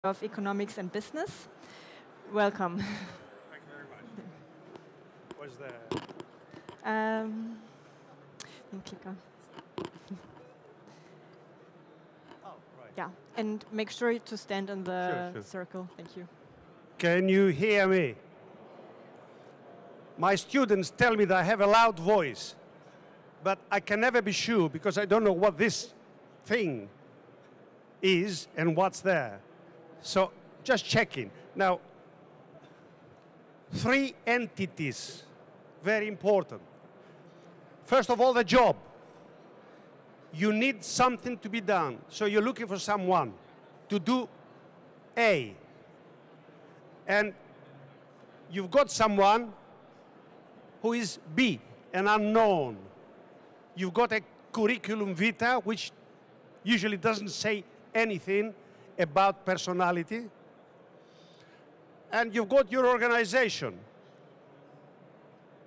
of Economics and Business. Welcome. Thank you very much. What's the... clicker. Oh, right. Yeah, and make sure to stand in the Sure. circle. Thank you. Can you hear me? My students tell me that I have a loud voice, but I can never be sure because I don't know what this thing is and what's there. So just checking. Now, 3 entities, very important. First of all, the job. You need something to be done. So you're looking for someone to do A. And you've got someone who is B, an unknown. You've got a curriculum vitae, which usually doesn't say anything about personality. And you've got your organization.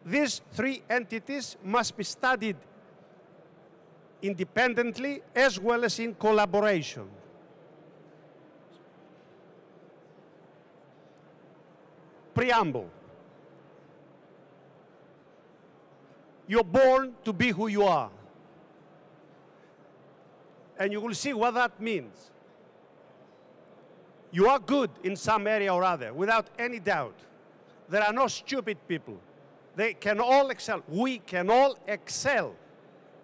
These 3 entities must be studied independently as well as in collaboration. Preamble. You're born to be who you are. And you will see what that means. You are good in some area or other, without any doubt. There are no stupid people. They can all excel. We can all excel.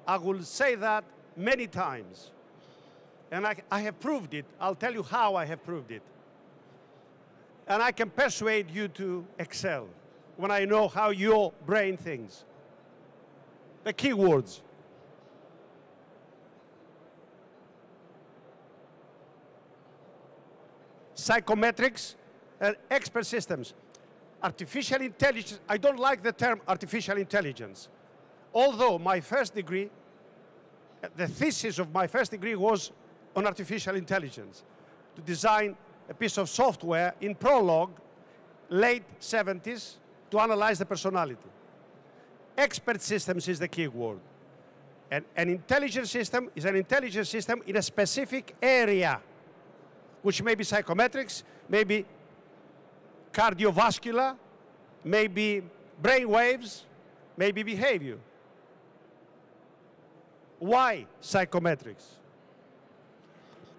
I will say that many times. And I have proved it. I'll tell you how I have proved it. And I can persuade you to excel when I know how your brain thinks. The key words. Psychometrics and expert systems. Artificial intelligence, I don't like the term artificial intelligence. Although my first degree, the thesis of my first degree was on artificial intelligence, to design a piece of software in Prolog, late 70s, to analyze the personality. Expert systems is the key word. And an intelligent system is an intelligent system in a specific area, which may be psychometrics, maybe cardiovascular, maybe brain waves, maybe behavior. Why psychometrics?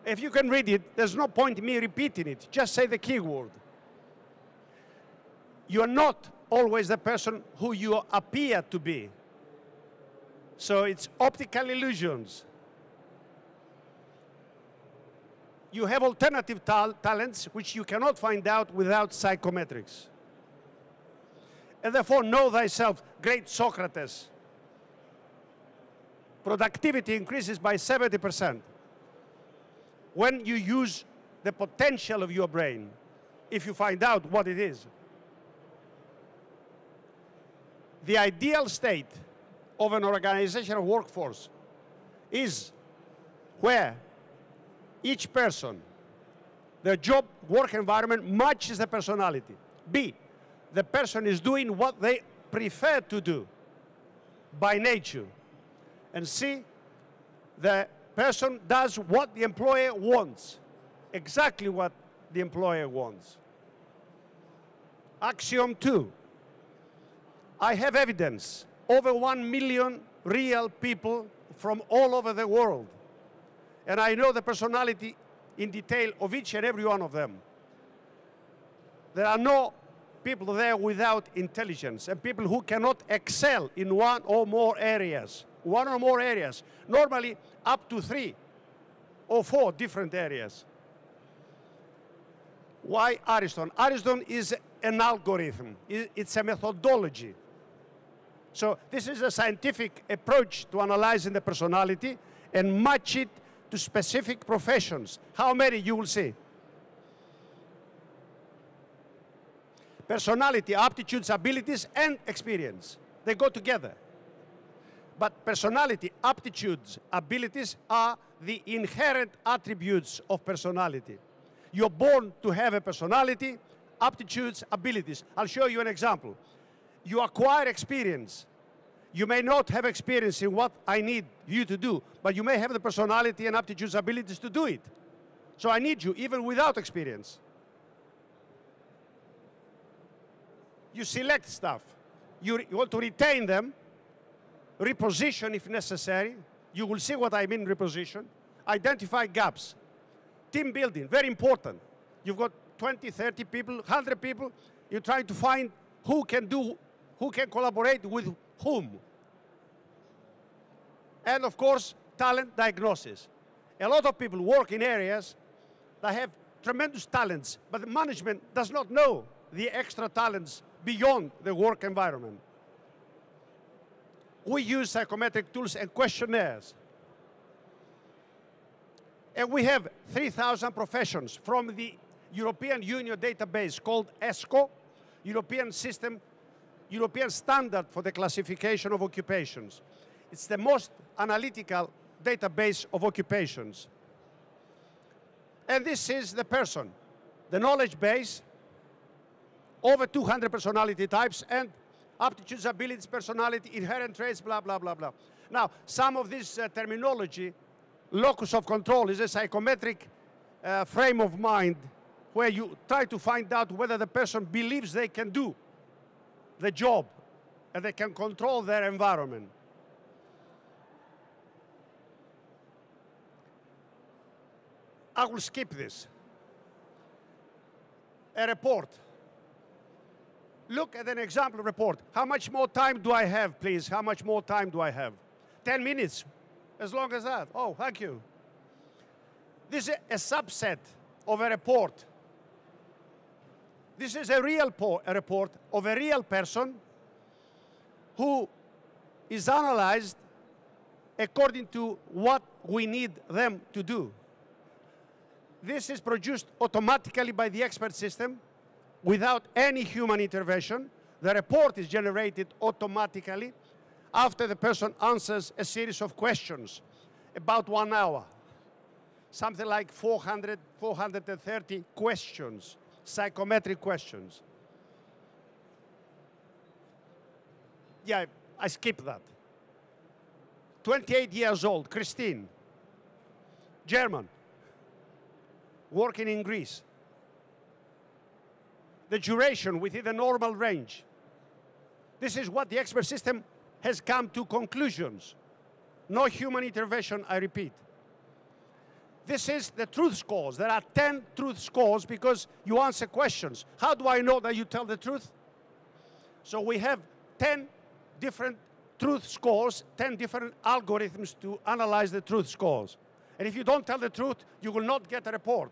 If you can read it, there's no point in me repeating it. Just say the key word. You're not always the person who you appear to be. So it's optical illusions. You have alternative talents which you cannot find out without psychometrics. And therefore, know thyself, great Socrates. Productivity increases by 70% when you use the potential of your brain, if you find out what it is. The ideal state of an organizational workforce is where each person, their job, work environment matches the personality. B, the person is doing what they prefer to do by nature. And C, the person does what the employer wants, exactly what the employer wants. Axiom 2. I have evidence, over 1 million real people from all over the world. And I know the personality in detail of each and every one of them. There are no people there without intelligence and people who cannot excel in one or more areas. One or more areas, normally up to 3 or 4 different areas. Why Ariston? Ariston is an algorithm. It's a methodology. So this is a scientific approach to analyzing the personality and match it to specific professions. How many you will see? Personality, aptitudes, abilities, and experience. They go together. But personality, aptitudes, abilities are the inherent attributes of personality. You're born to have a personality, aptitudes, abilities. I'll show you an example. You acquire experience. You may not have experience in what I need you to do, but you may have the personality and aptitudes, abilities to do it. So I need you, even without experience. You select stuff. You want to retain them, reposition if necessary. You will see what I mean, reposition. Identify gaps. Team building, very important. You've got 20, 30 people, 100 people. You're trying to find who can collaborate with whom. And of course, talent diagnosis. A lot of people work in areas that have tremendous talents, but the management does not know the extra talents beyond the work environment. We use psychometric tools and questionnaires. And we have 3,000 professions from the European Union database called ESCO, European Standard for the Classification of Occupations. It's the most analytical database of occupations. And this is the person, the knowledge base, over 200 personality types, and aptitudes, abilities, personality, inherent traits, blah, blah, blah, blah. Now, some of this terminology, locus of control, is a psychometric frame of mind where you try to find out whether the person believes they can do the job and they can control their environment. I will skip this. A report. Look at an example report. How much more time do I have, please? How much more time do I have? 10 minutes, as long as that. Oh, thank you. This is a subset of a report. This is a report of a real person who is analyzed according to what we need them to do. This is produced automatically by the expert system without any human intervention. The report is generated automatically after the person answers a series of questions, about 1 hour. Something like 430 questions, psychometric questions. Yeah, I skipped that. 28 years old, Christine, German, working in Greece. The duration within the normal range. This is what the expert system has come to conclusions. No human intervention, I repeat. This is the truth scores. There are 10 truth scores because you answer questions. How do I know that you tell the truth? So we have 10 different truth scores, 10 different algorithms to analyze the truth scores. And if you don't tell the truth, you will not get a report.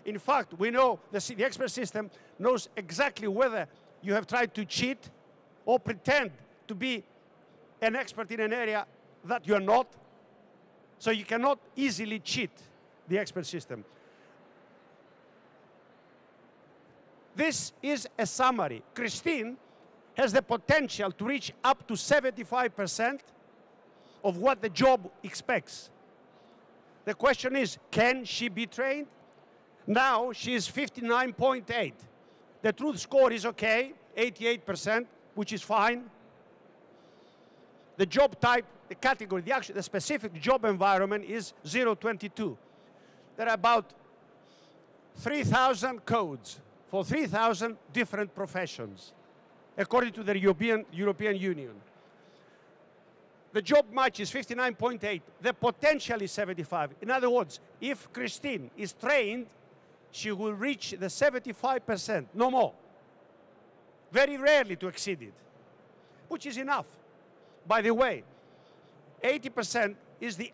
In fact, we know the expert system knows exactly whether you have tried to cheat or pretend to be an expert in an area that you are not. So you cannot easily cheat the expert system. This is a summary. Christine has the potential to reach up to 75% of what the job expects. The question is, can she be trained? Now she is 59.8. The truth score is okay, 88%, which is fine. The job type, the category, the specific job environment is 022. There are about 3,000 codes for 3,000 different professions, according to the European Union. The job match is 59.8. The potential is 75. In other words, if Christine is trained, she will reach the 75%, no more. Very rarely to exceed it, which is enough. By the way, 80% is the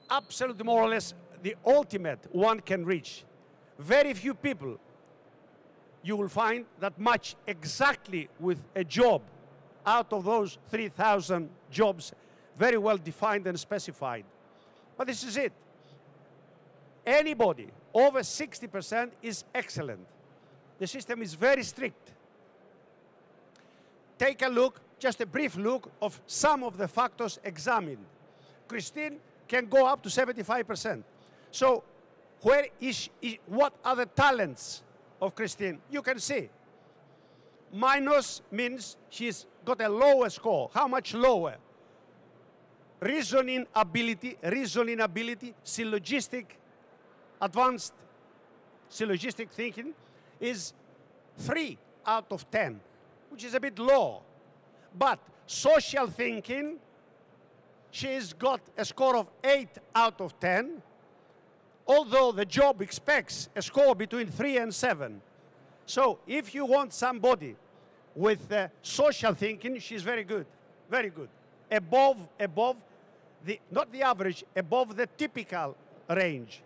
absolute, more or less, the ultimate one can reach. Very few people you will find that match exactly with a job out of those 3,000 jobs, very well defined and specified. But this is it. Anybody over 60% is excellent. The system is very strict. Take a look, just a brief look of some of the factors examined. Christine can go up to 75%. So where is what are the talents of Christine? You can see. Minus means she's got a lower score. How much lower? Reasoning ability, syllogistic, advanced syllogistic thinking is 3 out of 10, which is a bit low. But social thinking, she's got a score of 8 out of 10, although the job expects a score between 3 and 7. So if you want somebody with social thinking, she's very good, very good. Above the, not the average, above the typical range.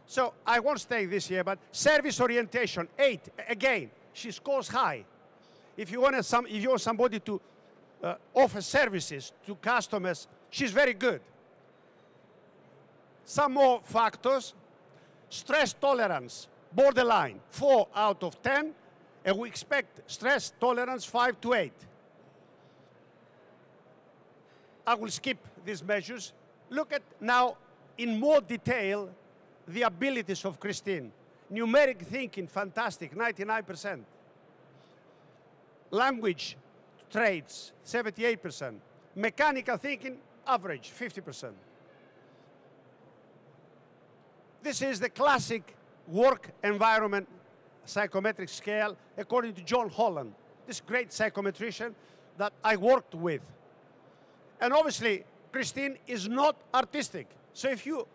So I won't stay this year, but service orientation, 8. Again, she scores high. If you want somebody to offer services to customers, she's very good. Some more factors. Stress tolerance, borderline, 4 out of 10, and we expect stress tolerance 5 to 8. I will skip these measures. Look at now in more detail the abilities of Christine. Numeric thinking, fantastic, 99%. Language traits, 78%. Mechanical thinking, average, 50%. This is the classic work environment psychometric scale according to John Holland, this great psychometrician that I worked with. And obviously, Christine is not artistic. So if you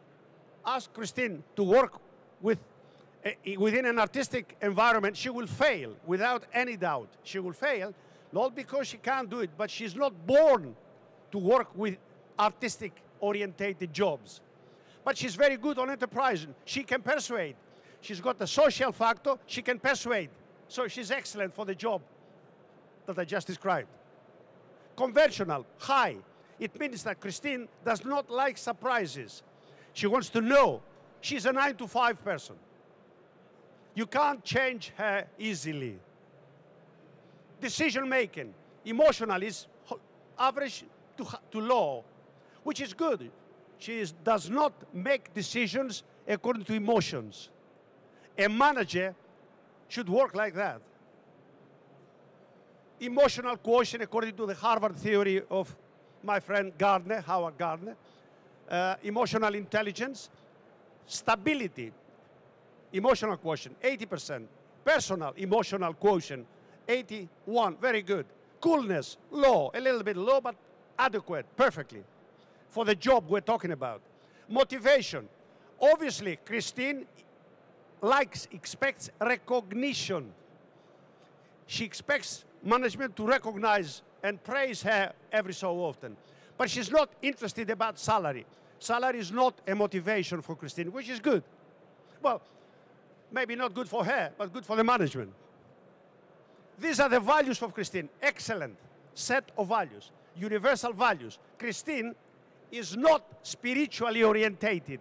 ask Christine to work within an artistic environment, she will fail without any doubt. She will fail, not because she can't do it, but she's not born to work with artistic-orientated jobs. But she's very good on enterprise. She can persuade. She's got the social factor. She can persuade. So she's excellent for the job that I just described. Conventional, high. It means that Christine does not like surprises. She wants to know. She's a 9 to 5 person. You can't change her easily. Decision making, emotional is average to low, which is good. She does not make decisions according to emotions. A manager should work like that. Emotional quotient, according to the Harvard theory of my friend Gardner, Howard Gardner. Emotional intelligence. Stability, emotional quotient, 80%. Personal emotional quotient, 81, very good. Coolness, low, a little bit low, but adequate, perfectly, for the job we're talking about. Motivation, obviously, Christine expects recognition. She expects management to recognize and praise her every so often. But she's not interested about salary. Salary is not a motivation for Christine, which is good. Well, maybe not good for her, but good for the management. These are the values of Christine. Excellent set of values, universal values. Christine is not spiritually orientated.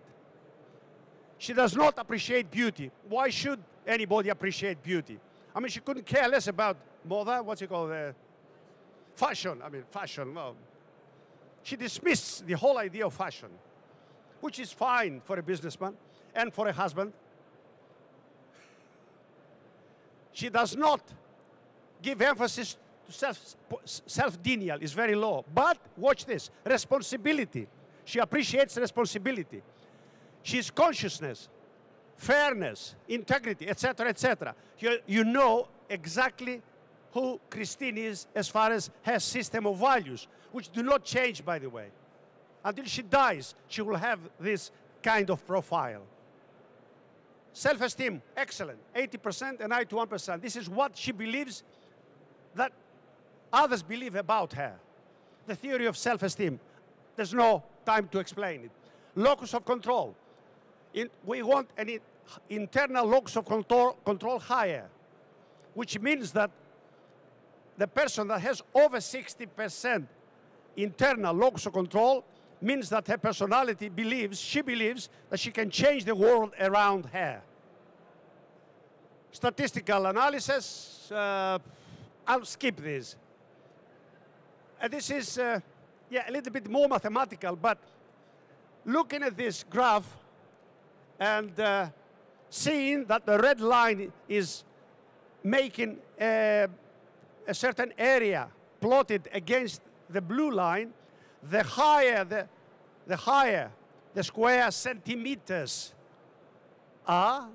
She does not appreciate beauty. Why should anybody appreciate beauty? I mean, she couldn't care less about moda, what's it called, fashion. I mean, fashion, well, she dismissed the whole idea of fashion, which is fine for a businessman and for a husband. She does not give emphasis to self-denial, is very low. But, watch this, responsibility. She appreciates responsibility. She's consciousness, fairness, integrity, etc., etc. You know exactly who Christine is as far as her system of values, which do not change, by the way. Until she dies, she will have this kind of profile. Self-esteem, excellent, 80% and 91%. This is what she believes that others believe about her. The theory of self-esteem. There's no time to explain it. Locus of control. We want an internal locus of control higher, which means that the person that has over 60% internal locus of control means that her personality she believes that she can change the world around her. Statistical analysis, I'll skip this. This is, yeah, a little bit more mathematical, but looking at this graph and seeing that the red line is making a certain area plotted against the blue line, the higher the square centimeters are,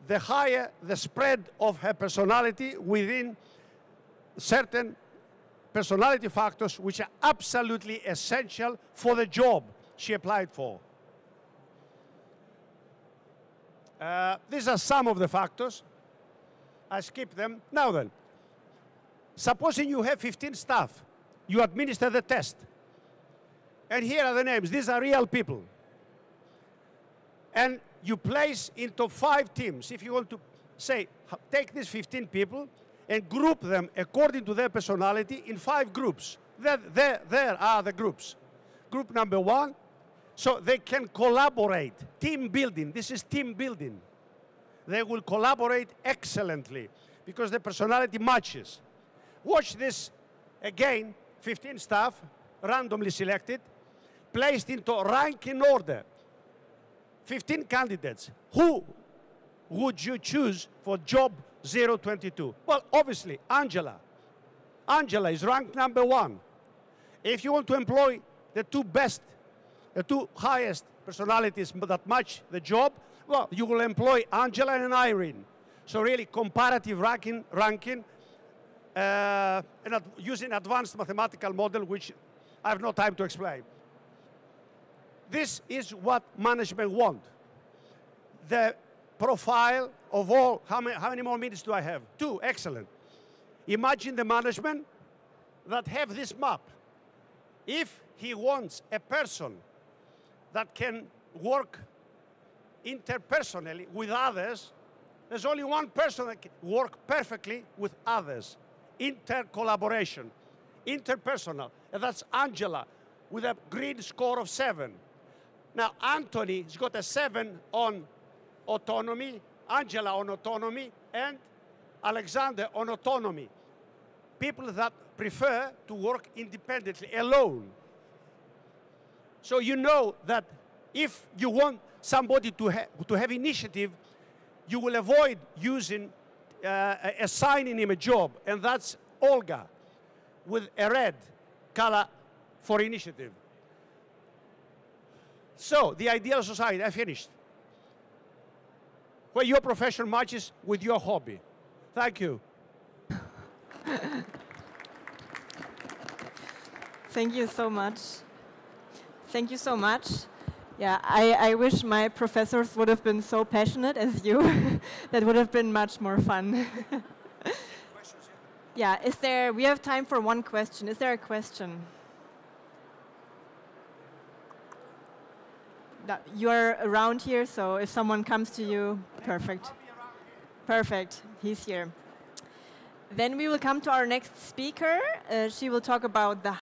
the higher the spread of her personality within certain personality factors which are absolutely essential for the job she applied for. These are some of the factors. I skip them. Now then, supposing you have 15 staff, you administer the test. And here are the names. These are real people. And you place into 5 teams. If you want to say, take these 15 people and group them according to their personality in 5 groups. There are the groups. Group number 1, so they can collaborate. Team building. This is team building. They will collaborate excellently because the personality matches. Watch this again. 15 staff, randomly selected, placed into ranking order. 15 candidates. Who would you choose for job 022? Well, obviously, Angela. Angela is ranked number 1. If you want to employ the 2 best, the 2 highest personalities that match the job, well, you will employ Angela and Irene. So really comparative ranking and using advanced mathematical model, which I have no time to explain. This is what management want. The profile of all, how many more minutes do I have? 2, excellent. Imagine the management that have this map. If he wants a person that can work interpersonally with others, there's only one person that can work perfectly with others. Intercollaboration, interpersonal, and that's Angela with a green score of 7. Now, Anthony has got a 7 on autonomy, Angela on autonomy, and Alexander on autonomy. People that prefer to work independently, alone. So you know that if you want somebody to have initiative, you will avoid using assigning him a job, and that's Olga with a red color for initiative. So, the ideal society, I finished, where your profession matches with your hobby. Thank you. Thank you so much. Thank you so much. Yeah, I wish my professors would have been so passionate as you. That would have been much more fun. Yeah, we have time for one question. Is there a question? You're around here, so if someone comes to you, perfect. Perfect, he's here. Then we will come to our next speaker. She will talk about the